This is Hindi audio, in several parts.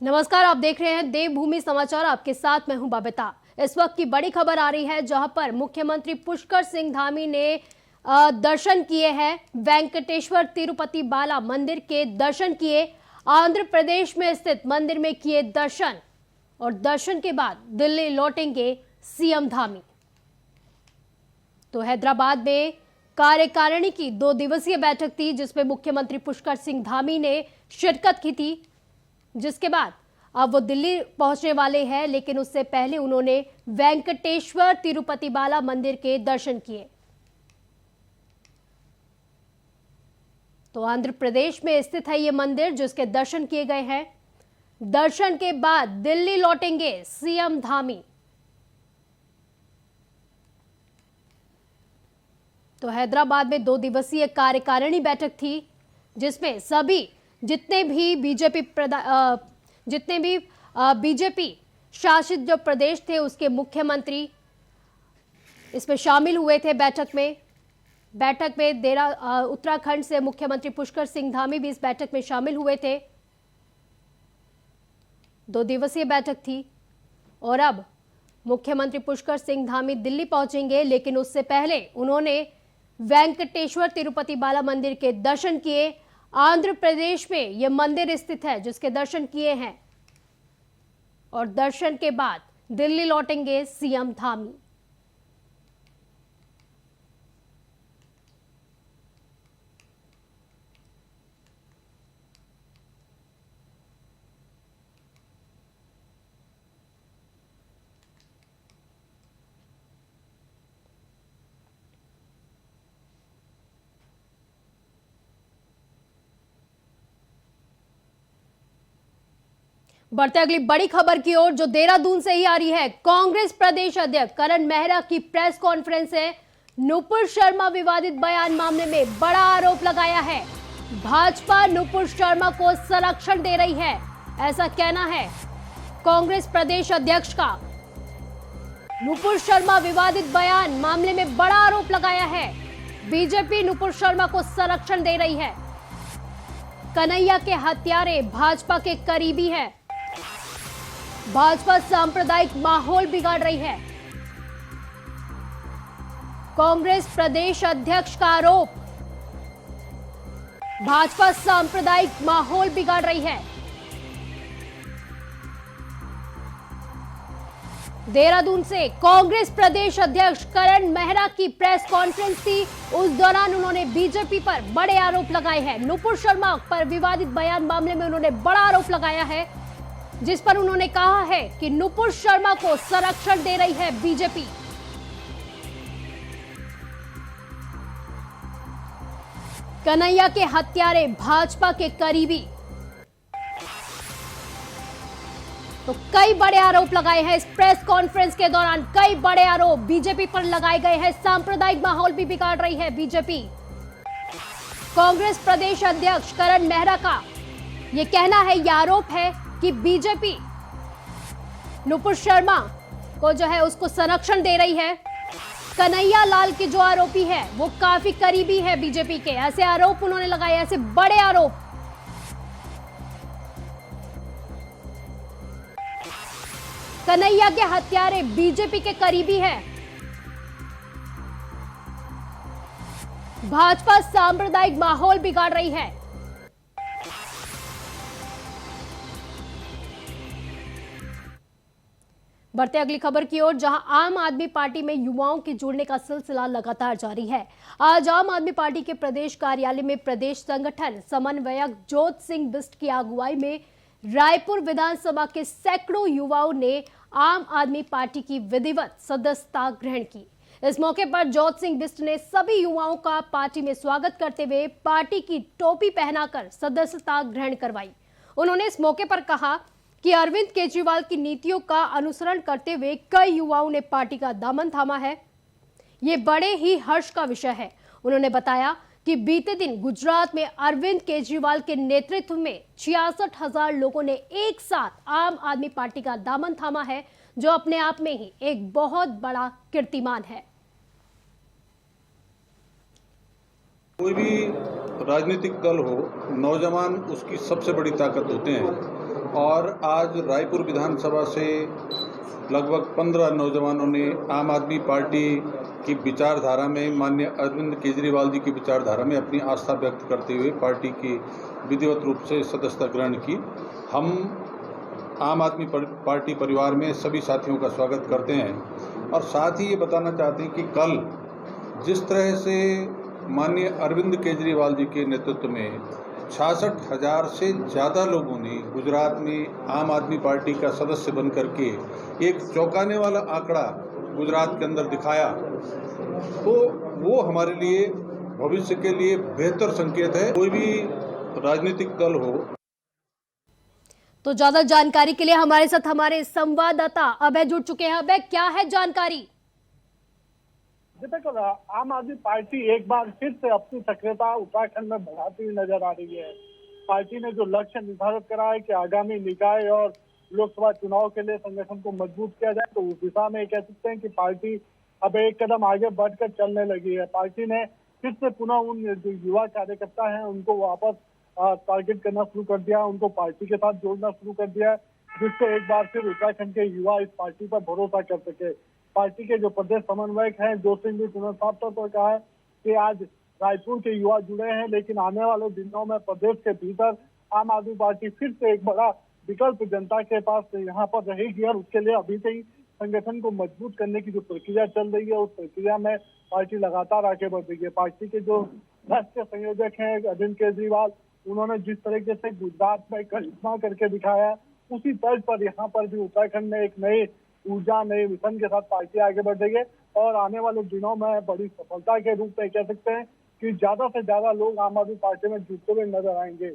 नमस्कार, आप देख रहे हैं देवभूमि समाचार। आपके साथ मैं हूं बबीता। इस वक्त की बड़ी खबर आ रही है जहां पर मुख्यमंत्री पुष्कर सिंह धामी ने दर्शन किए हैं। वेंकटेश्वर तिरुपति बाला मंदिर के दर्शन किए। आंध्र प्रदेश में स्थित मंदिर में किए दर्शन और दर्शन के बाद दिल्ली लौटेंगे सीएम धामी। तो हैदराबाद में कार्यकारिणी की 2 दिवसीय बैठक थी जिसमें मुख्यमंत्री पुष्कर सिंह धामी ने शिरकत की थी, जिसके बाद अब वो दिल्ली पहुंचने वाले हैं। लेकिन उससे पहले उन्होंने वेंकटेश्वर तिरुपति बाला मंदिर के दर्शन किए। तो आंध्र प्रदेश में स्थित है ये मंदिर जिसके दर्शन किए गए हैं। दर्शन के बाद दिल्ली लौटेंगे सीएम धामी। तो हैदराबाद में 2 दिवसीय कार्यकारिणी बैठक थी जिसमें सभी जितने भी बीजेपी शासित जो प्रदेश थे उसके मुख्यमंत्री इसमें शामिल हुए थे। बैठक में उत्तराखंड से मुख्यमंत्री पुष्कर सिंह धामी भी इस बैठक में शामिल हुए थे। 2 दिवसीय बैठक थी और अब मुख्यमंत्री पुष्कर सिंह धामी दिल्ली पहुंचेंगे। लेकिन उससे पहले उन्होंने वेंकटेश्वर तिरुपति बाला मंदिर के दर्शन किए। आंध्र प्रदेश में यह मंदिर स्थित है जिसके दर्शन किए हैं और दर्शन के बाद दिल्ली लौटेंगे सीएम धामी। बढ़ते अगली बड़ी खबर की ओर जो देहरादून से ही आ रही है। कांग्रेस प्रदेश अध्यक्ष करण मेहरा की प्रेस कॉन्फ्रेंस है। नुपुर शर्मा विवादित बयान मामले में बड़ा आरोप लगाया है। भाजपा नुपुर शर्मा को संरक्षण दे रही है, ऐसा कहना है कांग्रेस प्रदेश अध्यक्ष का। नुपुर शर्मा विवादित बयान मामले में बड़ा आरोप लगाया है। बीजेपी नुपुर शर्मा को संरक्षण दे रही है। कन्हैया के हत्यारे भाजपा के करीबी है। भाजपा सांप्रदायिक माहौल बिगाड़ रही है। कांग्रेस प्रदेश अध्यक्ष का आरोप, भाजपा सांप्रदायिक माहौल बिगाड़ रही है। देहरादून से कांग्रेस प्रदेश अध्यक्ष करण मेहरा की प्रेस कॉन्फ्रेंस थी। उस दौरान उन्होंने बीजेपी पर बड़े आरोप लगाए हैं। नुपुर शर्मा पर विवादित बयान मामले में उन्होंने बड़ा आरोप लगाया है, जिस पर उन्होंने कहा है कि नुपुर शर्मा को संरक्षण दे रही है बीजेपी। कन्हैया के हत्यारे भाजपा के करीबी। तो कई बड़े आरोप लगाए हैं इस प्रेस कॉन्फ्रेंस के दौरान। कई बड़े आरोप बीजेपी पर लगाए गए हैं। सांप्रदायिक माहौल भी बिगाड़ रही है बीजेपी। कांग्रेस प्रदेश अध्यक्ष करण मेहरा का यह कहना है, यह आरोप है कि बीजेपी नुपुर शर्मा को जो है उसको संरक्षण दे रही है। कन्हैया लाल के जो आरोपी है वो काफी करीबी है बीजेपी के। ऐसे आरोप उन्होंने लगाए, ऐसे बड़े आरोप। कन्हैया के हत्यारे बीजेपी के करीबी है। भाजपा सांप्रदायिक माहौल बिगाड़ रही है। बढ़ते अगली खबर की ओर जहां आम आदमी पार्टी में युवाओं के जुड़ने का सिलसिला लगातार जारी है। आज आम आदमी पार्टी के प्रदेश कार्यालय में प्रदेश संगठन समन्वयक जोत सिंह बिष्ट की अगुवाई में रायपुर विधानसभा के सैकड़ों युवाओं ने आम आदमी पार्टी की विधिवत सदस्यता ग्रहण की। इस मौके पर जोत सिंह बिष्ट ने सभी युवाओं का पार्टी में स्वागत करते हुए पार्टी की टोपी पहनाकर सदस्यता ग्रहण करवाई। उन्होंने इस मौके पर कहा कि अरविंद केजरीवाल की नीतियों का अनुसरण करते हुए कई युवाओं ने पार्टी का दामन थामा है। ये बड़े ही हर्ष का विषय है। उन्होंने बताया कि बीते दिन गुजरात में अरविंद केजरीवाल के नेतृत्व में 66,000 लोगों ने एक साथ आम आदमी पार्टी का दामन थामा है, जो अपने आप में ही एक बहुत बड़ा कीर्तिमान है। कोई भी राजनीतिक दल हो, नौजवान उसकी सबसे बड़ी ताकत होते हैं। और आज रायपुर विधानसभा से लगभग 15 नौजवानों ने आम आदमी पार्टी की विचारधारा में, माननीय अरविंद केजरीवाल जी की विचारधारा में अपनी आस्था व्यक्त करते हुए पार्टी की विधिवत रूप से सदस्यता ग्रहण की। हम आम आदमी पार्टी परिवार में सभी साथियों का स्वागत करते हैं और साथ ही ये बताना चाहते हैं कि कल जिस तरह से माननीय अरविंद केजरीवाल जी के नेतृत्व में 66,000 से ज़्यादा लोगों ने गुजरात में आम आदमी पार्टी का सदस्य बन करके एक चौंकाने वाला आंकड़ा गुजरात के अंदर दिखाया, तो वो हमारे लिए भविष्य के लिए बेहतर संकेत है। कोई भी राजनीतिक दल हो। तो ज्यादा जानकारी के लिए हमारे साथ हमारे संवाददाता अभय जुड़ चुके हैं। अभय, क्या है जानकारी? देखो, आम आदमी पार्टी एक बार फिर से अपनी सक्रियता उत्तराखंड में बढ़ाती हुई नजर आ रही है। पार्टी ने जो लक्ष्य निर्धारित करा है कि आगामी निकाय और लोकसभा चुनाव के लिए संगठन को मजबूत किया जाए, तो उस दिशा में कह सकते हैं कि पार्टी अब एक कदम आगे बढ़कर चलने लगी है। पार्टी ने फिर से पुनः उन जो युवा कार्यकर्ता हैं उनको वापस टारगेट करना शुरू कर दिया, उनको पार्टी के साथ जोड़ना शुरू कर दिया, जिससे एक बार फिर उत्तराखंड के युवा इस पार्टी पर भरोसा कर सके। पार्टी के जो प्रदेश समन्वयक हैं जोशिंग जी उन्होंने साफ तौर पर कहा है कि आज रायपुर के युवा जुड़े हैं, लेकिन आने वाले दिनों में प्रदेश के भीतर आम आदमी पार्टी फिर से एक बड़ा विकल्प जनता के पास यहाँ पर रहेगी और उसके लिए अभी से ही संगठन को मजबूत करने की जो प्रक्रिया चल रही है उस प्रक्रिया में पार्टी लगातार आगे बढ़ रही है। पार्टी के जो राष्ट्रीय संयोजक हैं अरविंद केजरीवाल, उन्होंने जिस तरीके से गुजरात में करिश्मा करके दिखाया है, उसी तर्ज पर यहाँ पर भी उत्तराखंड में एक नई ऊर्जा, नए मिशन के साथ पार्टी आगे बढ़ रही है और आने वाले दिनों में बड़ी सफलता के रूप में कह सकते हैं कि ज्यादा से ज्यादा लोग आम आदमी पार्टी में जुड़ते हुए नजर आएंगे।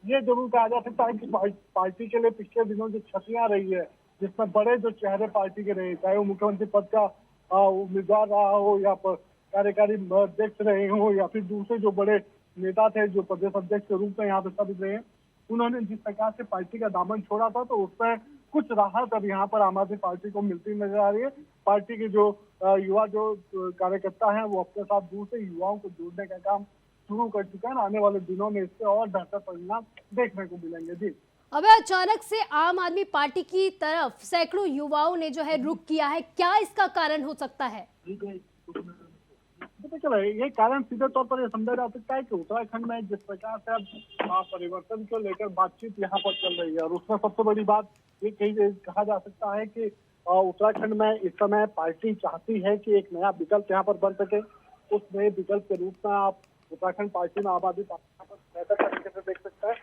ये जरूर कहा जा सकता है कि पार्टी के लिए पिछले दिनों जो क्षतियां रही है, जिसमें बड़े जो चेहरे पार्टी के रहे, चाहे वो मुख्यमंत्री पद का उम्मीदवार रहा हो या कार्यकारी अध्यक्ष रहे हो या फिर दूसरे जो बड़े नेता थे जो प्रदेश अध्यक्ष के रूप में यहाँ पे सब रहे हैं, उन्होंने जिस प्रकार से पार्टी का दामन छोड़ा था, तो उसमें कुछ राहत अब यहाँ पर आम आदमी पार्टी को मिलती नजर आ रही है। पार्टी के जो युवा जो कार्यकर्ता हैं वो अपने साथ दूसरे युवाओं को जोड़ने का काम शुरू कर चुके हैं। आने वाले दिनों में इससे और बेहतर परिणाम देखने को मिलेंगे। जी, अब अचानक से आम आदमी पार्टी की तरफ सैकड़ों युवाओं ने जो है रुख किया है, क्या इसका कारण हो सकता है? ये कारण सीधे तौर पर यह समझा जा सकता है कि उत्तराखंड में जिस प्रकार से अब परिवर्तन को लेकर बातचीत यहाँ पर चल रही है और उसमें सबसे बड़ी बात ये कहा जा सकता है कि उत्तराखंड में इस समय पार्टी चाहती है कि एक नया विकल्प यहाँ पर बन सके। उस नए विकल्प के रूप में आप उत्तराखंड पार्टी में आम आदमी पार्टी पर बेहतर तरीके से देख सकते हैं।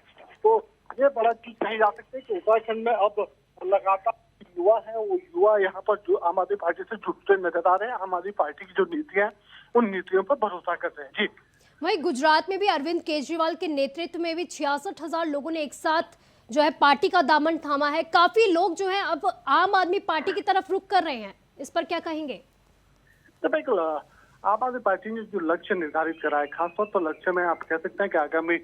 तो ये बड़ा चीज कही जा सकती है कि उत्तराखंड में अब लगातार युवा है, वो युवा यहाँ पर जो आम आदमी पार्टी से जुड़ते नजर आ रहे हैं। आम आदमी पार्टी की जो नीतियां हैं उन नीतियों पर भरोसा कर रहे हैं। जी, वहीं गुजरात में भी अरविंद केजरीवाल के नेतृत्व में भी 66,000 लोगों ने एक साथ जो है पार्टी का दामन थामा है। काफी लोग जो है अब आम आदमी पार्टी की तरफ रुख कर रहे हैं, इस पर क्या कहेंगे? तो बिल्कुल आम आदमी पार्टी ने जो लक्ष्य निर्धारित करा है, खासतौर पर लक्ष्य में आप कह सकते हैं कि आगामी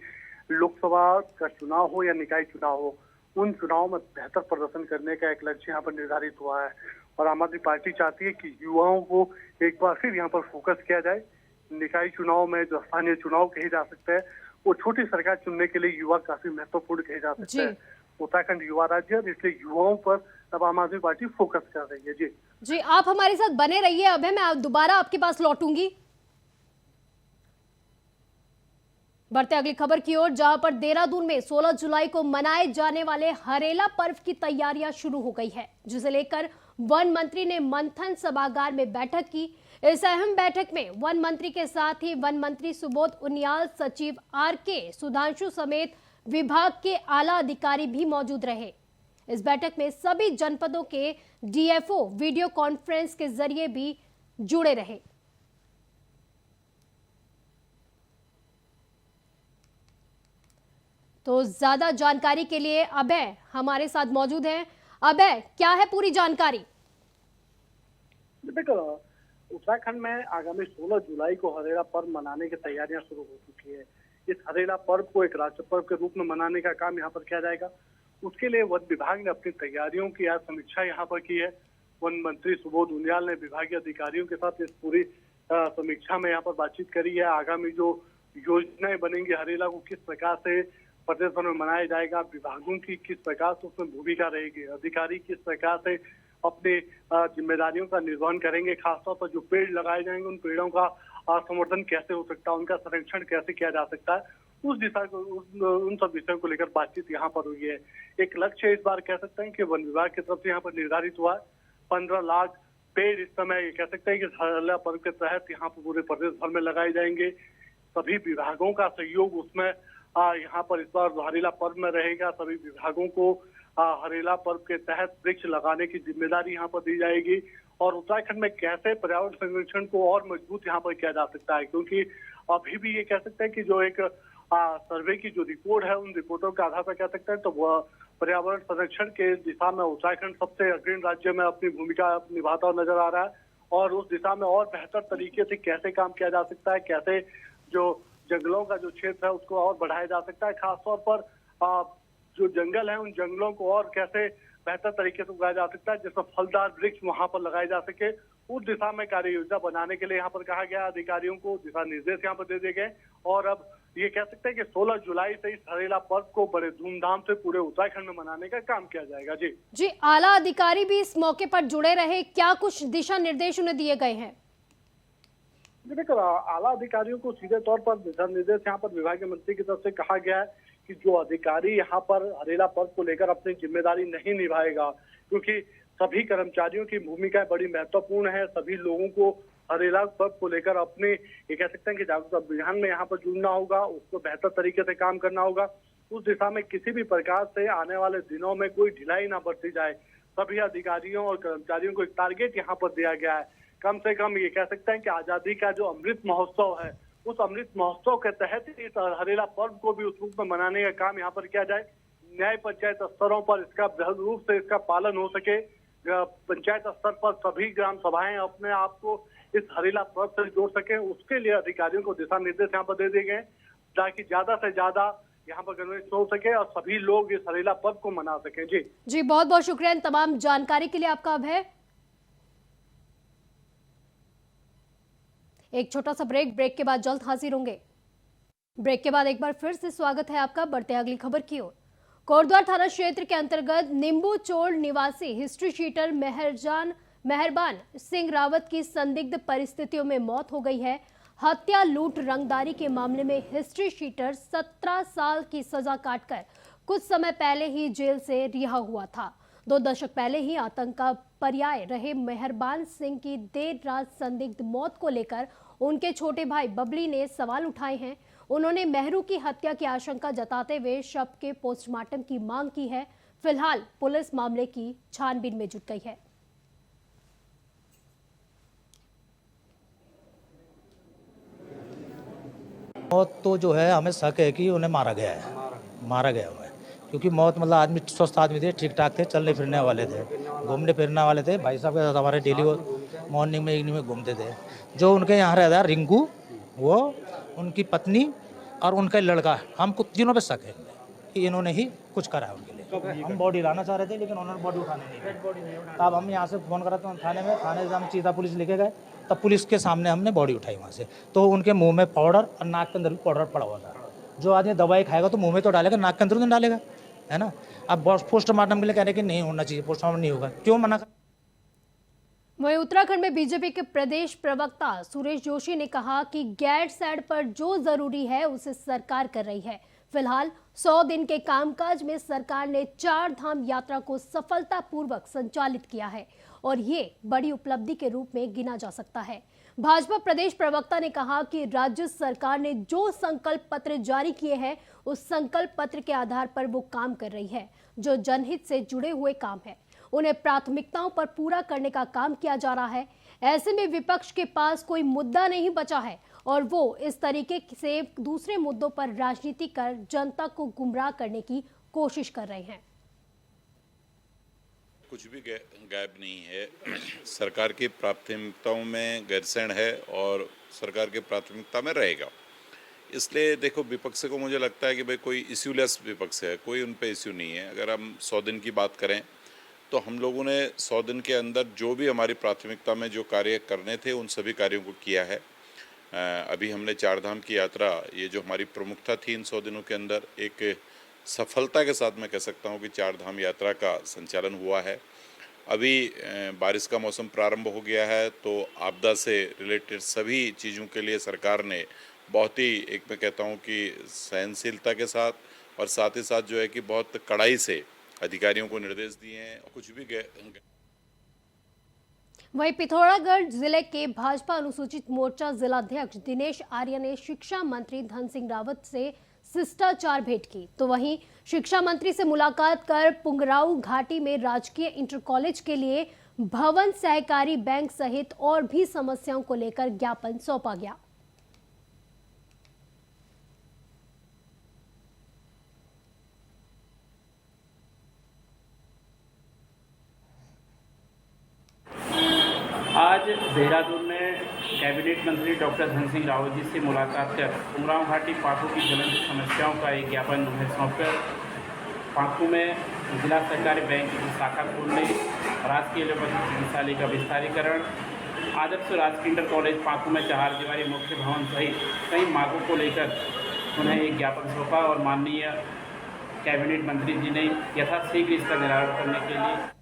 लोकसभा का चुनाव हो या निकाय चुनाव हो, उन चुनाव में बेहतर प्रदर्शन करने का एक लक्ष्य यहाँ पर निर्धारित हुआ है और आम आदमी पार्टी चाहती है कि युवाओं को एक बार फिर यहाँ पर फोकस किया जाए। निकाय चुनाव में जो स्थानीय चुनाव कहे जा सकते हैं, वो छोटी सरकार चुनने के लिए युवा काफी महत्वपूर्ण कहे जा सकते हैं। उत्तराखंड युवा राज्य है, इसलिए युवाओं पर अब आम आदमी पार्टी फोकस कर रही है। जी, आप हमारे साथ बने रहिए। अभय, मैं दोबारा आपके पास लौटूंगी। बढ़ते अगली खबर की ओर, जहां पर देहरादून में 16 जुलाई को मनाए जाने वाले हरेला पर्व की तैयारियां शुरू हो गई है, जिसे लेकर वन मंत्री ने मंथन सभागार में बैठक की। इस अहम बैठक में वन मंत्री के साथ ही वन मंत्री सुबोध उनियाल, सचिव आर.के. सुधांशु समेत विभाग के आला अधिकारी भी मौजूद रहे। इस बैठक में सभी जनपदों के डीएफओ वीडियो कॉन्फ्रेंस के जरिए भी जुड़े रहे। तो ज्यादा जानकारी के लिए अभय हमारे साथ मौजूद हैं। अभय, क्या है पूरी जानकारी? देखो, उत्तराखंड में आगामी 16 जुलाई को हरेला पर्व मनाने की तैयारियां शुरू हो चुकी है। इस हरेला पर्व को एक राष्ट्र पर्व के रूप में मनाने का काम यहाँ पर किया जाएगा। उसके लिए वन विभाग ने अपनी तैयारियों की आज समीक्षा यहाँ पर की है। वन मंत्री सुबोध उनियाल ने विभागीय अधिकारियों के साथ इस पूरी समीक्षा में यहाँ पर बातचीत करी है। आगामी जो योजनाएं बनेंगी हरेला को किस प्रकार से प्रदेश भर में मनाया जाएगा। विभागों की किस प्रकार से उसमें भूमिका रहेगी, अधिकारी किस प्रकार से अपनी जिम्मेदारियों का निर्वहन करेंगे, खासतौर पर जो पेड़ लगाए जाएंगे उन पेड़ों का संवर्धन कैसे हो सकता है, उनका संरक्षण कैसे किया जा सकता है, उस दिशा को उन सब विषयों को लेकर बातचीत यहाँ पर हुई है। एक लक्ष्य इस बार कह सकते हैं कि वन विभाग की तरफ से यहाँ पर निर्धारित हुआ है। 15 लाख पेड़ इस समय कह सकते हैं कि हरेला पर्व के तहत यहाँ पर पूरे प्रदेश भर में लगाए जाएंगे। सभी विभागों का सहयोग उसमें यहाँ पर इस बार हरेला पर्व में रहेगा। सभी विभागों को हरेला पर्व के तहत वृक्ष लगाने की जिम्मेदारी यहाँ पर दी जाएगी और उत्तराखंड में कैसे पर्यावरण संरक्षण को और मजबूत यहाँ पर किया जा सकता है, क्योंकि अभी भी ये कह सकते हैं कि जो एक सर्वे की जो रिपोर्ट है उन रिपोर्टों के आधार पर कह सकते हैं तो वह पर्यावरण संरक्षण के दिशा में उत्तराखंड सबसे अग्रणी राज्य में अपनी भूमिका निभाता हुआ नजर आ रहा है और उस दिशा में और बेहतर तरीके से कैसे काम किया जा सकता है, कैसे जो जंगलों का जो क्षेत्र है उसको और बढ़ाया जा सकता है, खासतौर पर जो जंगल है उन जंगलों को और कैसे बेहतर तरीके से उगाया जा सकता है जिसमें फलदार वृक्ष वहां पर लगाए जा सके। उस दिशा में कार्य योजना बनाने के लिए यहाँ पर कहा गया, अधिकारियों को दिशा निर्देश यहाँ पर दे दिए गए और अब ये कह सकते हैं कि 16 जुलाई से इस हरेला पर्व को बड़े धूमधाम से पूरे उत्तराखंड में मनाने का काम किया जाएगा। जी आला अधिकारी भी इस मौके पर जुड़े रहे, क्या कुछ दिशा निर्देश उन्हें दिए गए हैं? देखिए, आला अधिकारियों को सीधे तौर पर दिशा निर्देश यहाँ पर विभागीय मंत्री की तरफ से कहा गया है कि जो अधिकारी यहाँ पर हरेला पर्व को लेकर अपनी जिम्मेदारी नहीं निभाएगा, क्योंकि सभी कर्मचारियों की भूमिका बड़ी महत्वपूर्ण है। सभी लोगों को हरेला पर्व को लेकर अपने ये कह सकते हैं कि जागरूकता अभियान में यहाँ पर जुड़ना होगा, उसको बेहतर तरीके से काम करना होगा। उस दिशा में किसी भी प्रकार से आने वाले दिनों में कोई ढिलाई ना बरती जाए। सभी अधिकारियों और कर्मचारियों को एक टारगेट यहाँ पर दिया गया है। कम से कम ये कह सकते हैं कि आजादी का जो अमृत महोत्सव है उस अमृत महोत्सव के तहत इस हरेला पर्व को भी उस रूप में मनाने का काम यहाँ पर किया जाए। न्याय पंचायत स्तरों पर इसका बृहद रूप से इसका पालन हो सके। पंचायत स्तर पर सभी ग्राम सभाएं अपने आप को इस हरेला पर्व से जोड़ सके, उसके लिए अधिकारियों को दिशा निर्देश यहाँ पर दे दिए गए ताकि ज्यादा से ज्यादा यहाँ पर कन्वेंस हो सके और सभी लोग इस हरेला पर्व को मना सके। जी बहुत बहुत शुक्रिया इन तमाम जानकारी के लिए आपका। अभय, एक छोटा सा ब्रेक के बाद जल्द हाजिर होंगे। ब्रेक के बाद एक बार फिर से स्वागत है आपका। बढ़ते हैं अगली खबर की ओर। कोटद्वार थाना क्षेत्र के अंतर्गत नींबू चोड़ निवासी हिस्ट्री शीटर मेहरबान सिंह रावत की संदिग्ध परिस्थितियों में मौत हो गई है। हत्या, लूट, रंगदारी के मामले में हिस्ट्री शीटर 17 साल की सजा काटकर कुछ समय पहले ही जेल से रिहा हुआ था। 2 दशक पहले ही आतंक का पर्याय रहे मेहरबान सिंह की देर रात संदिग्ध मौत को लेकर उनके छोटे भाई बबली ने सवाल उठाए हैं। उन्होंने मेहरू की हत्या की आशंका जताते हुए शव के पोस्टमार्टम की मांग की है। फिलहाल पुलिस मामले की छानबीन में जुट गई है। मौत तो जो है हमें शक है कि उन्हें मारा गया उन्हें, क्योंकि मौत मतलब आदमी स्वस्थ आदमी थे, ठीक ठाक थे, चलने फिरने वाले थे, घूमने फिरने वाले थे। भाई साहब के साथ हमारे डेली वो मॉर्निंग में इवनिंग में घूमते थे। जो उनके यहाँ रहता है रिंकू, वो उनकी पत्नी और उनका लड़का, हमको तीनों पे शक है कि इन्होंने ही कुछ करा है उनके लिए। हम बॉडी लाना चाह रहे थे लेकिन उन्होंने बॉडी उठाने नहीं दी। तब हम यहाँ से फ़ोन करा तो थाने से हम सीधा पुलिस लेके गए। तब पुलिस के सामने हमने बॉडी उठाई वहाँ से, तो उनके मुंह में पाउडर और नाक के अंदर भी पाउडर पड़ा हुआ था। जो आदमी दवाई खाएगा तो मुंह में तो डालेगा, नाक के अंदर तो डालेगा, है ना। अब पोस्टमार्टम के लिए कह रहे कि नहीं होना चाहिए, पोस्टमार्टम नहीं होगा, क्यों मना कर। वहीं उत्तराखंड में बीजेपी के प्रदेश प्रवक्ता सुरेश जोशी ने कहा कि गैरसैंण पर जो जरूरी है उसे सरकार कर रही है। फिलहाल 100 दिन के कामकाज में सरकार ने 4 धाम यात्रा को सफलतापूर्वक संचालित किया है और ये बड़ी उपलब्धि के रूप में गिना जा सकता है। भाजपा प्रदेश प्रवक्ता ने कहा कि राज्य सरकार ने जो संकल्प पत्र जारी किए हैं उस संकल्प पत्र के आधार पर वो काम कर रही है। जो जनहित से जुड़े हुए काम है उन्हें प्राथमिकताओं पर पूरा करने का काम किया जा रहा है। ऐसे में विपक्ष के पास कोई मुद्दा नहीं बचा है और वो इस तरीके से दूसरे मुद्दों पर राजनीति कर जनता को गुमराह करने की कोशिश कर रहे हैं। कुछ भी गायब नहीं है। सरकार की प्राथमिकताओं में गैरसैंण है और सरकार की प्राथमिकता में रहेगा। इसलिए देखो, विपक्ष को मुझे लगता है कि भाई कोई इश्यूलेस विपक्ष है, कोई उन पे इश्यू नहीं है। अगर हम 100 दिन की बात करें तो हम लोगों ने 100 दिन के अंदर जो भी हमारी प्राथमिकता में जो कार्य करने थे उन सभी कार्यों को किया है। अभी हमने 4 धाम की यात्रा, ये जो हमारी प्रमुखता थी इन 100 दिनों के अंदर, एक सफलता के साथ मैं कह सकता हूँ कि चार धाम यात्रा का संचालन हुआ है। अभी बारिश का मौसम प्रारंभ हो गया है, तो आपदा से रिलेटेड सभी चीज़ों के लिए सरकार ने बहुत ही मैं कहता हूँ कि सहनशीलता के साथ और साथ ही साथ जो है कि बहुत कड़ाई से अधिकारियों को निर्देश दिए हैं। कुछ भी वहीं पिथौरागढ़ जिले के भाजपा अनुसूचित मोर्चा जिलाध्यक्ष दिनेश आर्य ने शिक्षा मंत्री धन सिंह रावत से शिष्टाचार भेंट की, तो वहीं शिक्षा मंत्री से मुलाकात कर पुंगराऊ घाटी में राजकीय इंटर कॉलेज के लिए भवन, सहकारी बैंक सहित और भी समस्याओं को लेकर ज्ञापन सौंपा गया। आज देहरादून में कैबिनेट मंत्री डॉक्टर धन सिंह रावत जी से मुलाकात कर पुंगराव घाटी पाकू की ज्वलंत समस्याओं का एक ज्ञापन उन्हें सौंपकर पाकू में जिला सहकारी बैंक की शाखा खोलने, राजकीय एलोपैथिक चिकित्सालय का विस्तारीकरण, आदर्श राजकीय इंटर कॉलेज पाकू में 4 दीवारी मुख्य भवन सहित कई मांगों को लेकर उन्हें एक ज्ञापन सौंपा और माननीय कैबिनेट मंत्री जी ने यथाशीघ्र इसका निराकरण करने के लिए।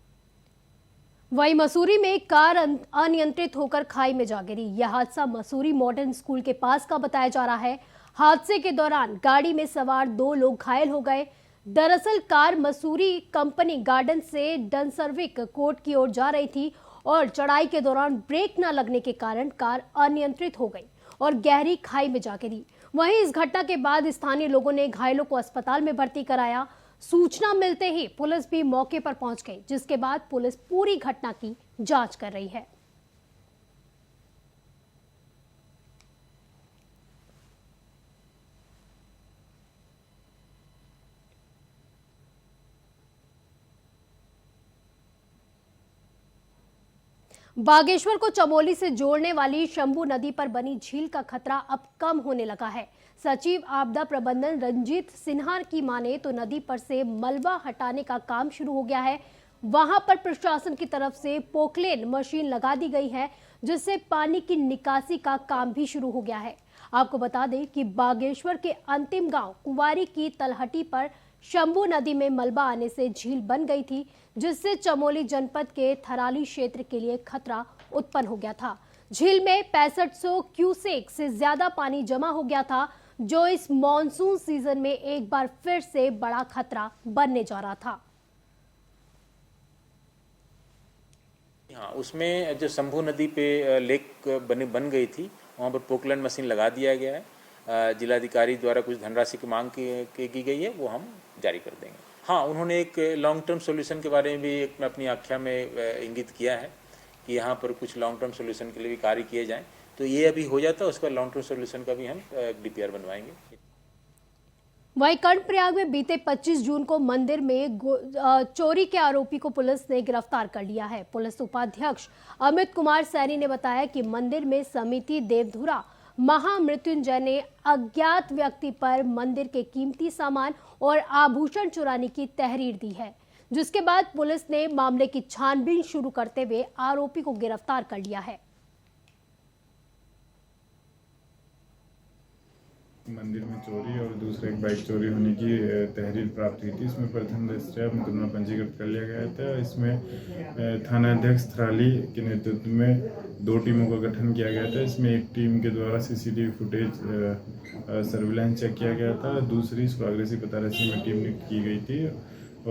वहीं मसूरी में एक कार अनियंत्रित होकर खाई में जा गिरी। यह हादसा मसूरी मॉडर्न स्कूल के पास का बताया जा रहा है। हादसे के दौरान गाड़ी में सवार 2 लोग घायल हो गए। दरअसल कार मसूरी कंपनी गार्डन से डंसरविक कोर्ट की ओर जा रही थी और चढ़ाई के दौरान ब्रेक न लगने के कारण कार अनियंत्रित हो गई और गहरी खाई में जा गिरी। वहीं इस घटना के बाद स्थानीय लोगों ने घायलों को अस्पताल में भर्ती कराया। सूचना मिलते ही पुलिस भी मौके पर पहुंच गई, जिसके बाद पुलिस पूरी घटना की जांच कर रही है। बागेश्वर को चमोली से जोड़ने वाली शंभू नदी पर बनी झील का खतरा अब कम होने लगा है। सचिव आपदा प्रबंधन रंजीत सिन्हा की माने तो नदी पर से मलबा हटाने का काम शुरू हो गया है। वहां पर प्रशासन की तरफ से पोकलेन मशीन लगा दी गई है, जिससे पानी की निकासी का काम भी शुरू हो गया है। आपको बता दें कि बागेश्वर के अंतिम गांव कुंवारी की तलहटी पर शंभू नदी में मलबा आने से झील बन गई थी, जिससे चमोली जनपद के थराली क्षेत्र के लिए खतरा उत्पन्न हो गया था। झील में 6500 क्यूसेक से ज्यादा पानी जमा हो गया था, जो इस मॉनसून सीजन में एक बार फिर से बड़ा खतरा बनने जा रहा था। हाँ, उसमें जो शंभू नदी पे लेक बन गई थी, वहाँ पर पोकलैंड मशीन लगा दिया गया है। जिलाधिकारी द्वारा कुछ धनराशि की मांग की गई है, वो हम जारी कर देंगे। हाँ, उन्होंने एक लॉन्ग टर्म सॉल्यूशन के बारे में भी एक अपनी आख्या में इंगित किया है कि यहाँ पर कुछ लॉन्ग टर्म सॉल्यूशन के लिए भी कार्य किए जाएं। तो ये अभी हो जाता है, उसका लॉन्ग टर्म सॉल्यूशन का भी हम DPR बनवाएंगे। वहीं कर्णप्रयाग में बीते 25 जून को मंदिर में चोरी के आरोपी को पुलिस ने गिरफ्तार कर लिया है। पुलिस उपाध्यक्ष अमित कुमार सैनी ने बताया कि मंदिर में समिति देवधुरा महामृत्युंजय ने अज्ञात व्यक्ति पर मंदिर के कीमती सामान और आभूषण चुराने की तहरीर दी है, जिसके बाद पुलिस ने मामले की छानबीन शुरू करते हुए आरोपी को गिरफ्तार कर लिया है। मंदिर में चोरी और दूसरा एक बाइक चोरी होने की तहरीर प्राप्त हुई थी। इसमें प्रथम दृष्टया मुकदमा पंजीकृत कर लिया गया था। इसमें थानाध्यक्ष थराली के नेतृत्व में 2 टीमों का गठन किया गया था। इसमें एक टीम के द्वारा CCTV फुटेज सर्विलांस चेक किया गया था, दूसरी स्वाग्रसी पतारासी में टीम ने की गई थी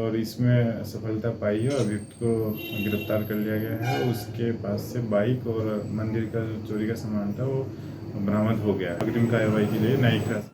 और इसमें सफलता पाई है और अभियुक्त को गिरफ्तार कर लिया गया है। उसके पास से बाइक और मंदिर का जो चोरी का सामान था वो बरामद हो गया। अग्रिम कार्रवाई के लिए न्यायिक हिरासत।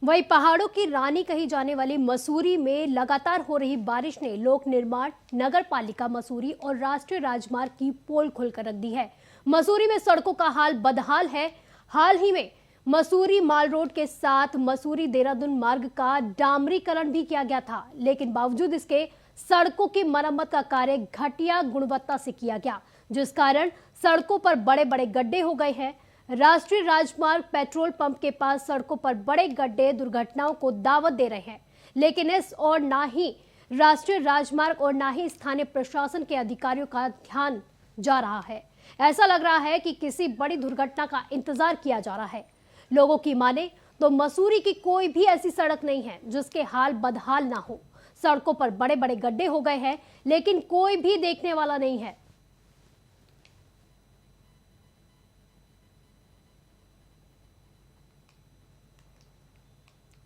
वहीं पहाड़ों की रानी कही जाने वाली मसूरी में लगातार हो रही बारिश ने लोक निर्माण, नगर पालिका मसूरी और राष्ट्रीय राजमार्ग की पोल खोलकर रख दी है। मसूरी में सड़कों का हाल बदहाल है। हाल ही में मसूरी माल रोड के साथ मसूरी देहरादून मार्ग का डामरीकरण भी किया गया था, लेकिन बावजूद इसके सड़कों की मरम्मत का कार्य घटिया गुणवत्ता से किया गया, जिस कारण सड़कों पर बड़े बड़े गड्ढे हो गए हैं। राष्ट्रीय राजमार्ग पेट्रोल पंप के पास सड़कों पर बड़े गड्ढे दुर्घटनाओं को दावत दे रहे हैं, लेकिन इस और ना ही राष्ट्रीय राजमार्ग और ना ही स्थानीय प्रशासन के अधिकारियों का ध्यान जा रहा है। ऐसा लग रहा है कि किसी बड़ी दुर्घटना का इंतजार किया जा रहा है। लोगों की माने तो मसूरी की कोई भी ऐसी सड़क नहीं है जिसके हाल बदहाल ना हो। सड़कों पर बड़े बड़े गड्ढे हो गए हैं, लेकिन कोई भी देखने वाला नहीं है।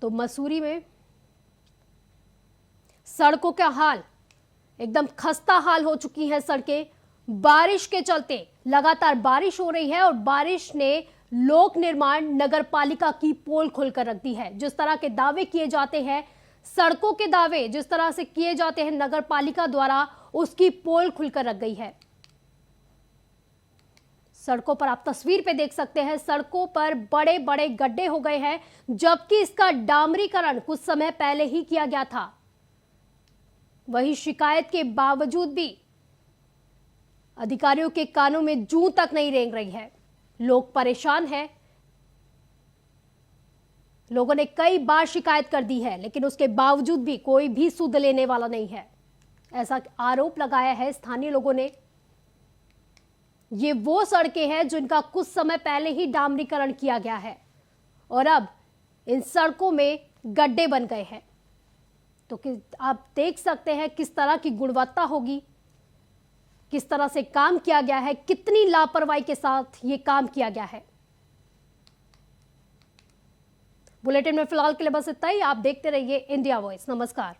तो मसूरी में सड़कों का हाल एकदम खस्ता हाल हो चुकी है सड़कें। बारिश के चलते लगातार बारिश हो रही है और बारिश ने लोक निर्माण नगर पालिका की पोल खोलकर रख दी है। जिस तरह के दावे किए जाते हैं, सड़कों के दावे जिस तरह से किए जाते हैं नगर पालिका द्वारा, उसकी पोल खुलकर रख गई है। सड़कों पर आप तस्वीर पे देख सकते हैं, सड़कों पर बड़े बड़े गड्ढे हो गए हैं, जबकि इसका डामरीकरण कुछ समय पहले ही किया गया था। वही शिकायत के बावजूद भी अधिकारियों के कानों में जूं तक नहीं रेंग रही है। लोग परेशान हैं। लोगों ने कई बार शिकायत कर दी है, लेकिन उसके बावजूद भी कोई भी सुध लेने वाला नहीं है, ऐसा आरोप लगाया है स्थानीय लोगों ने। ये वो सड़कें हैं जिनका कुछ समय पहले ही डामरीकरण किया गया है और अब इन सड़कों में गड्ढे बन गए हैं। तो आप देख सकते हैं किस तरह की गुणवत्ता होगी, किस तरह से काम किया गया है, कितनी लापरवाही के साथ ये काम किया गया है। बुलेटिन में फिलहाल के लिए बस इतना ही। आप देखते रहिए इंडिया वॉइस। नमस्कार।